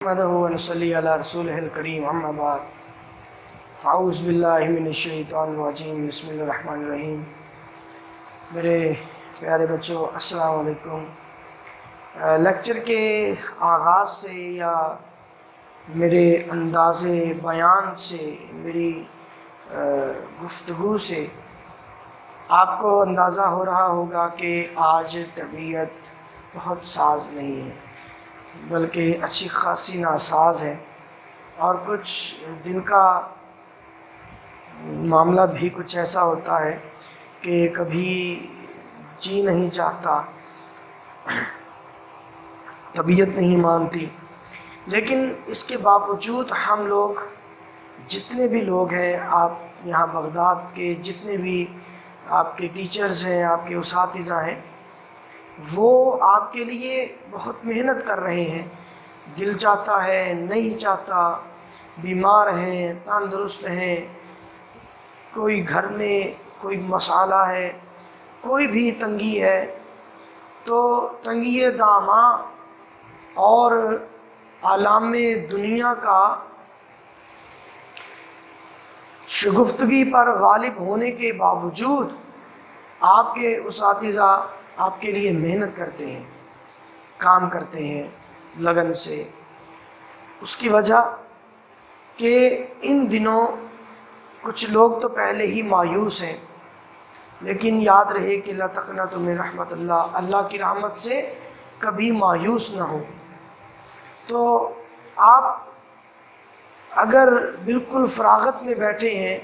نحمده ونصلي على رسوله الكريم اما بعد فاعوذ باللہ من الشیطان الرجیم بسم اللہ الرحمن الرحیم۔ میرے پیارے بچوں السلام علیکم۔ لیکچر کے آغاز سے یا میرے انداز بیان سے، میری گفتگو سے آپ کو اندازہ ہو رہا ہوگا کہ آج طبیعت بہت ساز نہیں ہے، بلکہ اچھی خاصی ناساز ہے، اور کچھ دن کا معاملہ بھی کچھ ایسا ہوتا ہے کہ کبھی جی نہیں چاہتا، طبیعت نہیں مانتی، لیکن اس کے باوجود ہم لوگ جتنے بھی لوگ ہیں، آپ یہاں بغداد کے جتنے بھی آپ کے ٹیچرز ہیں، آپ کے اساتذہ ہیں، وہ آپ کے لیے بہت محنت کر رہے ہیں۔ دل چاہتا ہے، نہیں چاہتا، بیمار ہیں، تندرست ہیں، کوئی گھر میں کوئی مسئلہ ہے، کوئی بھی تنگی ہے، تو تنگی داماں اور عالم دنیا کا شگفتگی پر غالب ہونے کے باوجود آپ کے اساتذہ آپ کے لیے محنت کرتے ہیں، کام کرتے ہیں لگن سے۔ اس کی وجہ کہ ان دنوں کچھ لوگ تو پہلے ہی مایوس ہیں، لیکن یاد رہے کہ لا تقنطوا من رحمت اللہ، اللہ کی رحمت سے کبھی مایوس نہ ہو۔ تو آپ اگر بالکل فراغت میں بیٹھے ہیں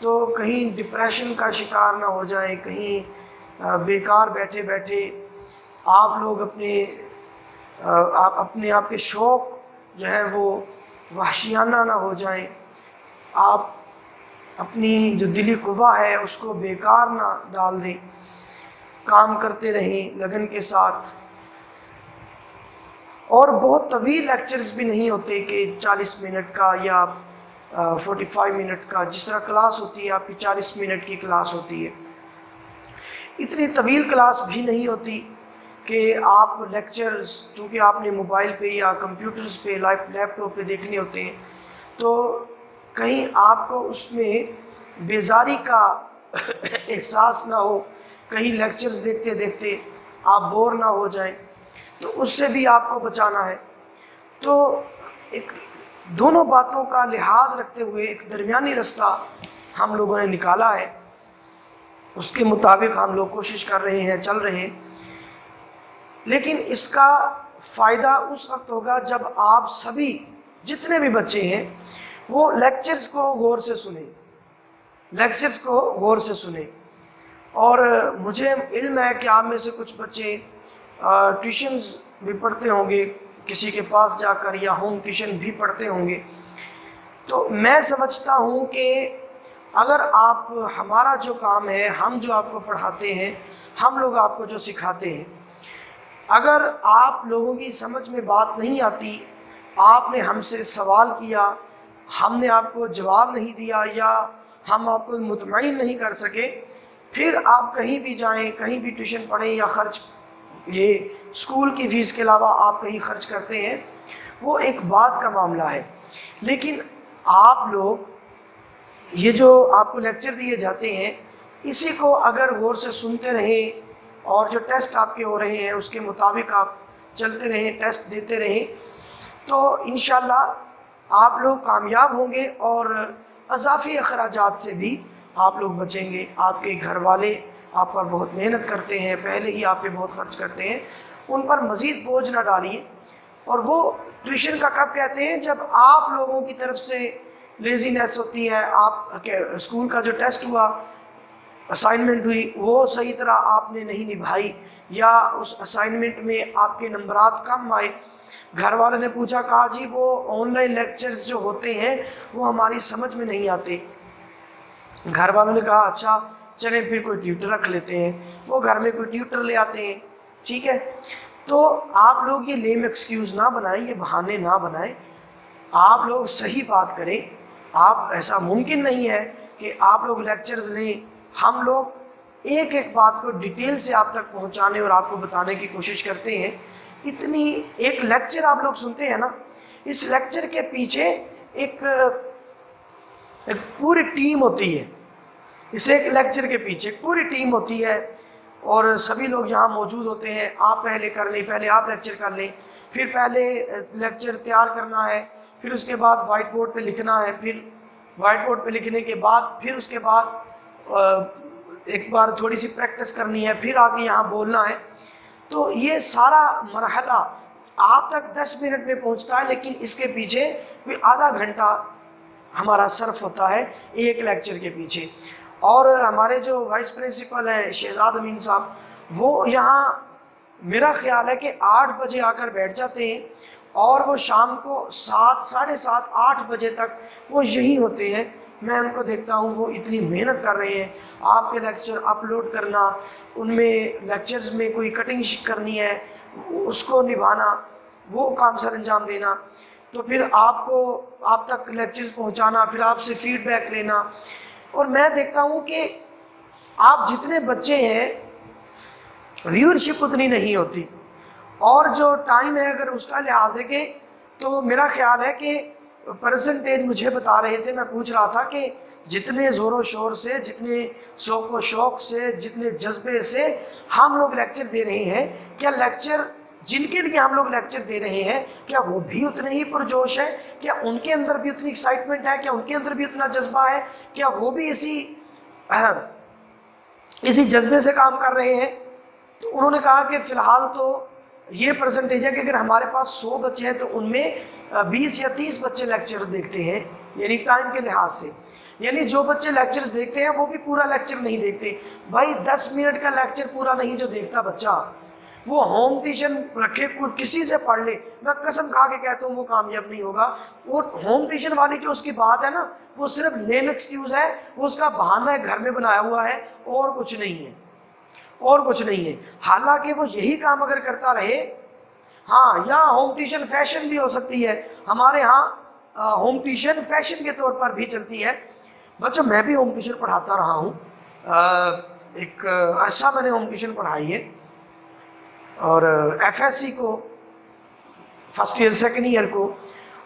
تو کہیں ڈپریشن کا شکار نہ ہو جائیں، کہیں بیکار بیٹھے بیٹھے آپ لوگ اپنے آپ کے شوق جو ہے وہ وحشیانہ نہ ہو جائیں، آپ اپنی جو دلی قوہ ہے اس کو بیکار نہ ڈال دیں، کام کرتے رہیں لگن کے ساتھ۔ اور بہت طویل لیکچرز بھی نہیں ہوتے کہ 40 منٹ کا یا 45 منٹ کا، جس طرح کلاس ہوتی ہے آپ کی 40 منٹ کی کلاس ہوتی ہے، اتنی طویل کلاس بھی نہیں ہوتی کہ آپ لیکچرز چونکہ آپ نے موبائل پہ یا کمپیوٹرز پہ لیپ ٹاپ پہ دیکھنے ہوتے ہیں، تو کہیں آپ کو اس میں بیزاری کا احساس نہ ہو، کہیں لیکچرز دیکھتے دیکھتے آپ بور نہ ہو جائیں، تو اس سے بھی آپ کو بچانا ہے۔ تو ایک دونوں باتوں کا لحاظ رکھتے ہوئے ایک درمیانی رستہ ہم لوگوں نے نکالا ہے، اس کے مطابق ہم لوگ کوشش کر رہے ہیں، چل رہے ہیں۔ لیکن اس کا فائدہ اس وقت ہوگا جب آپ سبھی جتنے بھی بچے ہیں وہ لیکچرز کو غور سے سنیں، لیکچرز کو غور سے سنیں۔ اور مجھے علم ہے کہ آپ میں سے کچھ بچے ٹیوشنز بھی پڑھتے ہوں گے، کسی کے پاس جا کر، یا ہوم ٹیوشن بھی پڑھتے ہوں گے۔ تو میں سمجھتا ہوں کہ اگر آپ ہمارا جو کام ہے، ہم جو آپ کو پڑھاتے ہیں، ہم لوگ آپ کو جو سکھاتے ہیں، اگر آپ لوگوں کی سمجھ میں بات نہیں آتی، آپ نے ہم سے سوال کیا، ہم نے آپ کو جواب نہیں دیا، یا ہم آپ کو مطمئن نہیں کر سکے، پھر آپ کہیں بھی جائیں، کہیں بھی ٹیوشن پڑھیں یا خرچ، یہ اسکول کی فیس کے علاوہ آپ کہیں خرچ کرتے ہیں، وہ ایک بات کا معاملہ ہے۔ لیکن آپ لوگ یہ جو آپ کو لیکچر دیے جاتے ہیں، اسی کو اگر غور سے سنتے رہیں اور جو ٹیسٹ آپ کے ہو رہے ہیں اس کے مطابق آپ چلتے رہیں، ٹیسٹ دیتے رہیں، تو انشاءاللہ آپ لوگ کامیاب ہوں گے، اور اضافی اخراجات سے بھی آپ لوگ بچیں گے۔ آپ کے گھر والے آپ پر بہت محنت کرتے ہیں، پہلے ہی آپ پہ بہت خرچ کرتے ہیں، ان پر مزید بوجھ نہ ڈالیے۔ اور وہ ٹیوشن کا کب کہتے ہیں؟ جب آپ لوگوں کی طرف سے لیزینس ہوتی ہے، آپ اسکول کا جو ٹیسٹ ہوا، اسائنمنٹ ہوئی، وہ صحیح طرح آپ نے نہیں نبھائی، یا اس اسائنمنٹ میں آپ کے نمبرات کم آئے، گھر والوں نے پوچھا، کہا جی وہ آن لائن لیکچرز جو ہوتے ہیں وہ ہماری سمجھ میں نہیں آتے۔ گھر والوں نے کہا اچھا چلیں پھر کوئی ٹیوٹر رکھ لیتے ہیں، وہ گھر میں کوئی ٹیوٹر لے آتے ہیں، ٹھیک ہے۔ تو آپ لوگ یہ لیم ایکسکیوز نہ بنائیں، یہ بہانے نہ بنائیں، آپ لوگ صحیح بات کریں۔ آپ ایسا ممکن نہیں ہے کہ آپ لوگ لیکچرز لیں، ہم لوگ ایک ایک بات کو ڈیٹیل سے آپ تک پہنچانے اور آپ کو بتانے کی کوشش کرتے ہیں۔ اتنی ایک لیکچر آپ لوگ سنتے ہیں نا، اس لیکچر کے پیچھے ایک پوری ٹیم ہوتی ہے، اس ایک لیکچر کے پیچھے پوری ٹیم ہوتی ہے، اور سبھی لوگ یہاں موجود ہوتے ہیں. آپ پہلے کر لیں، پہلے آپ لیکچر کر لیں، پھر پہلے لیکچر تیار کرنا ہے، پھر اس کے بعد وائٹ بورڈ پہ لکھنا ہے، پھر وائٹ بورڈ پہ لکھنے کے بعد پھر اس کے بعد ایک بار تھوڑی سی پریکٹس کرنی ہے، پھر آگے یہاں بولنا ہے. تو یہ سارا مرحلہ آپ تک 10 منٹ میں پہنچتا ہے، لیکن اس کے پیچھے کوئی آدھا گھنٹہ ہمارا صرف ہوتا ہے ایک لیکچر کے پیچھے. اور ہمارے جو وائس پرنسپل ہیں شہزاد امین صاحب، وہ یہاں میرا خیال ہے کہ 8 بجے آ کر بیٹھ جاتے ہیں، اور وہ شام کو 7، 7:30، 8 بجے تک وہ یہی ہوتے ہیں. میں ان کو دیکھتا ہوں وہ اتنی محنت کر رہے ہیں. آپ کے لیکچر اپلوڈ کرنا، ان میں لیکچرز میں کوئی کٹنگ کرنی ہے اس کو نبھانا، وہ کام سر انجام دینا، تو پھر آپ تک لیکچرز پہنچانا، پھر آپ سے فیڈ بیک لینا. اور میں دیکھتا ہوں کہ آپ جتنے بچے ہیں ویورشپ اتنی نہیں ہوتی، اور جو ٹائم ہے اگر اس کا لحاظ دیکھیں تو میرا خیال ہے کہ پرسنٹیج مجھے بتا رہے تھے، میں پوچھ رہا تھا کہ جتنے زور و شور سے، جتنے ذوق و شوق سے، جتنے جذبے سے ہم لوگ لیکچر دے رہے ہیں، کیا لیکچر جن کے لیے ہم لوگ لیکچر دے رہے ہیں کیا وہ بھی اتنے ہی پرجوش ہے؟ کیا ان کے اندر بھی اتنی ایکسائٹمنٹ ہے؟ کیا ان کے اندر بھی اتنا جذبہ ہے؟ کیا وہ بھی اسی جذبے سے کام کر رہے ہیں؟ تو انہوں نے کہا کہ فی الحال تو یہ پرسنٹیج ہے کہ اگر ہمارے پاس 100 بچے ہیں تو ان میں 20 یا 30 بچے لیکچر دیکھتے ہیں، یعنی ٹائم کے لحاظ سے. یعنی جو بچے لیکچرز دیکھتے ہیں وہ بھی پورا لیکچر نہیں دیکھتے. بھائی 10 منٹ کا لیکچر پورا نہیں جو دیکھتا بچہ، وہ ہوم ٹیوشن رکھے کسی سے پڑھ لے، میں قسم کھا کے کہتا ہوں وہ کامیاب نہیں ہوگا. وہ ہوم ٹیوشن والی جو اس کی بات ہے نا، وہ صرف لیم ایکسکیوز ہے، وہ اس کا بہانہ ہے، گھر میں بنایا ہوا ہے، اور کچھ نہیں ہے، اور کچھ نہیں ہے. حالانکہ وہ یہی کام اگر کرتا رہے، ہاں یہاں ہوم ٹیوشن فیشن بھی ہو سکتی ہے. ہمارے ہاں ہوم ٹیوشن فیشن کے طور پر بھی چلتی ہے. بچوں میں بھی ہوم ٹیوشن پڑھاتا رہا ہوں، ایک عرصہ میں نے ہوم ٹیوشن پڑھائی ہے، اور ایف ایس سی کو فرسٹ ایئر سیکنڈ ایئر کو،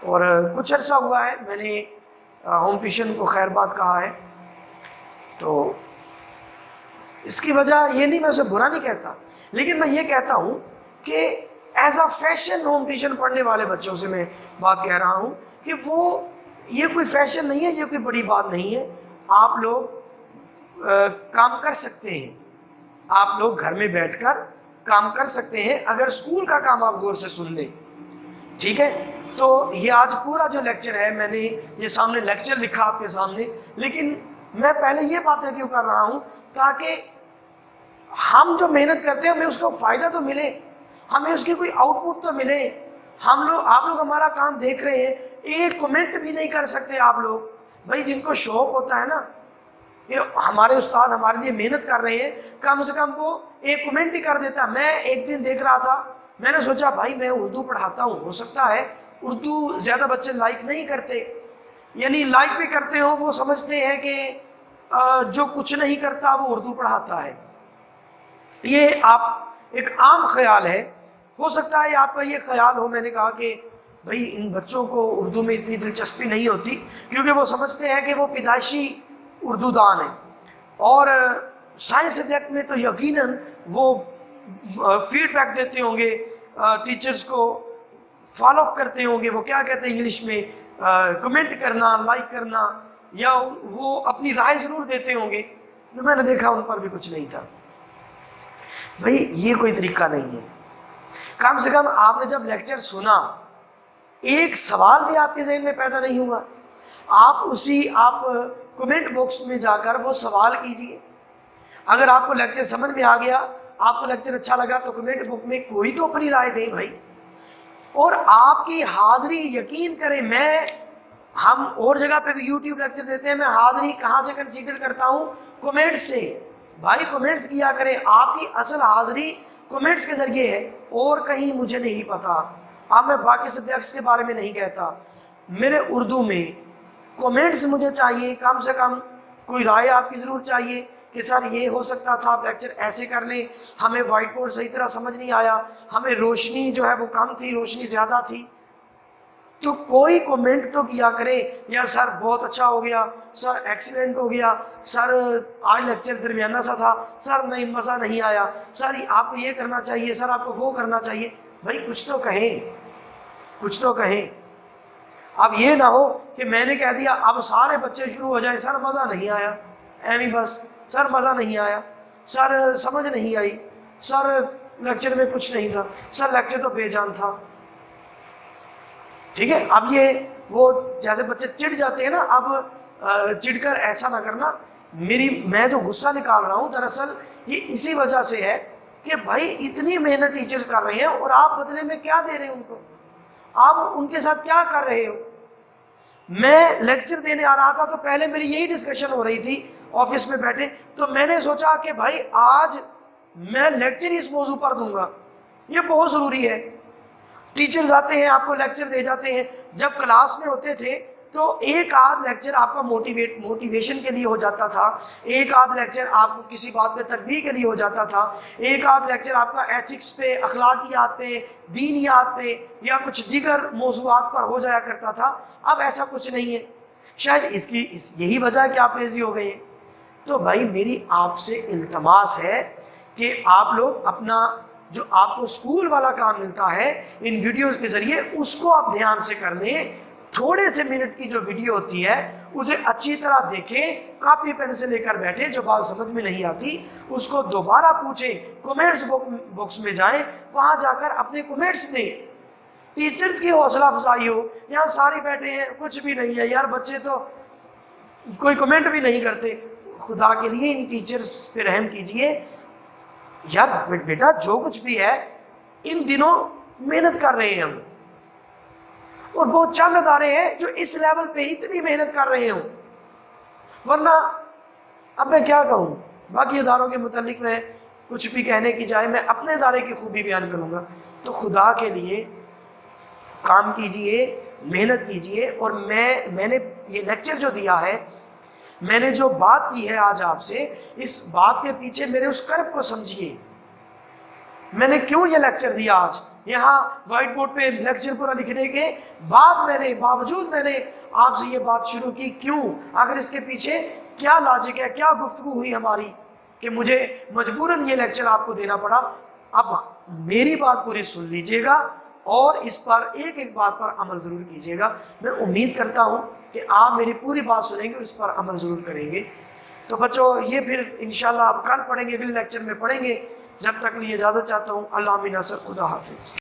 اور کچھ عرصہ ہوا ہے میں نے ہوم ٹیوشن کو خیر بات کہا ہے. تو اس کی وجہ یہ نہیں، میں اسے برا نہیں کہتا، لیکن میں یہ کہتا ہوں کہ as a fashion home tuition پڑھنے والے بچوں سے میں بات کہہ رہا ہوں کہ وہ یہ کوئی فیشن نہیں ہے، یہ کوئی بڑی بات نہیں ہے. آپ لوگ کام کر سکتے ہیں، آپ لوگ گھر میں بیٹھ کر کام کر سکتے ہیں اگر اسکول کا کام آپ غور سے سن لیں. ٹھیک ہے؟ تو یہ آج پورا جو لیکچر ہے، میں نے یہ سامنے لیکچر لکھا آپ کے سامنے، لیکن میں پہلے یہ باتیں کیوں کر رہا ہوں تاکہ ہم جو محنت کرتے ہیں ہمیں اس کو فائدہ تو ملے، ہمیں اس کی کوئی آؤٹ پٹ تو ملے. آپ لوگ ہمارا کام دیکھ رہے ہیں، ایک کمنٹ بھی نہیں کر سکتے آپ لوگ. بھائی جن کو شوق ہوتا ہے نا، یہ ہمارے استاد ہمارے لیے محنت کر رہے ہیں، کم سے کم وہ ایک کمنٹ ہی کر دیتا. میں ایک دن دیکھ رہا تھا، میں نے سوچا بھائی میں اردو پڑھاتا ہوں، ہو سکتا ہے اردو زیادہ بچے لائک نہیں کرتے، یعنی لائک بھی کرتے ہو، وہ سمجھتے ہیں کہ جو کچھ نہیں کرتا وہ اردو پڑھاتا ہے. یہ آپ ایک عام خیال ہے، ہو سکتا ہے آپ کا یہ خیال ہو. میں نے کہا کہ بھائی ان بچوں کو اردو میں اتنی دلچسپی نہیں ہوتی، کیونکہ وہ سمجھتے ہیں کہ وہ پیدائشی اردو دان ہیں، اور سائنس سبجیکٹ میں تو یقیناً وہ فیڈ بیک دیتے ہوں گے ٹیچرز کو، فالو اپ کرتے ہوں گے، وہ کیا کہتے ہیں انگلش میں، کمنٹ کرنا، لائک کرنا، یا وہ اپنی رائے ضرور دیتے ہوں گے. میں نے دیکھا ان پر بھی کچھ نہیں تھا. بھائی یہ کوئی طریقہ نہیں ہے. کم سے کم آپ نے جب لیکچر سنا، ایک سوال بھی آپ کے ذہن میں پیدا نہیں ہوا. آپ کمنٹ باکس میں جا کر وہ سوال کیجئے. اگر آپ کو لیکچر سمجھ میں آ گیا، آپ کو لیکچر اچھا لگا، تو کمنٹ بک میں کوئی تو اپنی رائے دیں بھائی. اور آپ کی حاضری، یقین کریں، ہم اور جگہ پہ بھی یوٹیوب لیکچر دیتے ہیں، میں حاضری کہاں سے کنسیڈر کرتا ہوں؟ کمنٹ سے. بھائی کمنٹس کیا کریں، آپ کی اصل حاضری کمنٹس کے ذریعے ہے، اور کہیں مجھے نہیں پتا. اب میں باقی سبجیکٹس کے بارے میں نہیں کہتا، میرے اردو میں کمنٹس مجھے چاہیے، کم سے کم کوئی رائے آپ کی ضرور چاہیے کہ سر یہ ہو سکتا تھا، آپ لیکچر ایسے کر لیں، ہمیں وائٹ بورڈ صحیح طرح سمجھ نہیں آیا، ہمیں روشنی جو ہے وہ کم تھی، روشنی زیادہ تھی. تو کوئی کومنٹ تو کیا کرے، یا سر بہت اچھا ہو گیا، سر ایکسیلنٹ ہو گیا، سر آج لیکچر درمیانہ سا تھا، سر نہیں مزہ نہیں آیا، سر آپ کو یہ کرنا چاہیے، سر آپ کو وہ کرنا چاہیے۔ بھائی کچھ تو کہیں، کچھ تو کہیں۔ اب یہ نہ ہو کہ میں نے کہہ دیا اب سارے بچے شروع ہو جائیں، سر مزہ نہیں آیا، ایویں بس، سر مزہ نہیں آیا، سر سمجھ نہیں آئی، سر لیکچر میں کچھ نہیں تھا، سر لیکچر تو بے جان تھا۔ ٹھیک ہے، اب یہ وہ جیسے بچے چڑ جاتے ہیں نا، اب چڑ کر ایسا نہ کرنا۔ میں جو غصہ نکال رہا ہوں دراصل یہ اسی وجہ سے ہے کہ بھائی اتنی محنت ٹیچرز کر رہے ہیں اور آپ بدلے میں کیا دے رہے ہیں ان کو؟ آپ ان کے ساتھ کیا کر رہے ہو؟ میں لیکچر دینے آ رہا تھا تو پہلے میری یہی ڈسکشن ہو رہی تھی آفس میں بیٹھے، تو میں نے سوچا کہ بھائی آج میں لیکچر اس موضوع پر دوں گا، یہ بہت ضروری ہے۔ ٹیچرز آتے ہیں آپ کو لیکچر دے جاتے ہیں، جب کلاس میں ہوتے تھے تو ایک آدھ لیکچر آپ کا موٹیویشن کے لیے ہو جاتا تھا، ایک آدھ لیکچر آپ کو کسی بات پہ تنبیہ کے لیے ہو جاتا تھا، ایک آدھ لیکچر آپ کا ایتھکس پہ، اخلاقیات پہ، دینیات پہ یا کچھ دیگر موضوعات پر ہو جایا کرتا تھا۔ اب ایسا کچھ نہیں ہے، شاید یہی وجہ ہے کہ آپ لیزی ہو گئے ہیں۔ تو بھائی میری آپ سے التماس ہے کہ آپ لوگ اپنا جو آپ کو اسکول والا کام ملتا ہے ان ویڈیوز کے ذریعے اس کو آپ دھیان سے کر لیں۔ تھوڑے سے منٹ کی جو ویڈیو ہوتی ہے اسے اچھی طرح دیکھیں، کاپی پین سے لے کر بیٹھیں، جو بات سمجھ میں نہیں آتی اس کو دوبارہ پوچھیں، کومنٹس باکس میں جائیں، وہاں جا کر اپنے کومنٹس دیں۔ ٹیچرز کی حوصلہ افزائی ہو، یہاں سارے بیٹھے ہیں کچھ بھی نہیں ہے، یار بچے تو کوئی کومنٹ بھی نہیں کرتے۔ خدا کے لیے ان ٹیچرز پہ رحم کیجئے یار، بیٹا جو کچھ بھی ہے ان دنوں محنت کر رہے ہیں ہم، اور بہت چند ادارے ہیں جو اس لیول پہ اتنی محنت کر رہے ہوں، ورنہ اب میں کیا کہوں؟ باقی اداروں کے متعلق میں کچھ بھی کہنے کی جائے میں اپنے ادارے کی خوبی بیان کروں گا۔ تو خدا کے لیے کام کیجئے، محنت کیجئے، اور میں نے یہ لیکچر جو دیا ہے، میں نے جو بات کی ہے آج آپ سے، اس بات کے پیچھے میرے اس کرب کو سمجھیے۔ میں نے کیوں یہ لیکچر دیا آج؟ یہاں وائٹ بورڈ پہ لیکچر پورا لکھنے کے باوجود میں نے آپ سے یہ بات شروع کی، کیوں؟ اگر اس کے پیچھے کیا لاجک ہے، کیا گفتگو ہوئی ہماری کہ مجھے مجبوراً یہ لیکچر آپ کو دینا پڑا؟ اب میری بات پوری سن لیجئے گا اور اس پر ایک ایک بات پر عمل ضرور کیجئے گا۔ میں امید کرتا ہوں کہ آپ میری پوری بات سنیں گے اور اس پر عمل ضرور کریں گے۔ تو بچوں یہ پھر انشاءاللہ آپ کل پڑھیں گے، اگلے لیکچر میں پڑھیں گے۔ جب تک لیے اجازت چاہتا ہوں، اللہ حافظ، خدا حافظ۔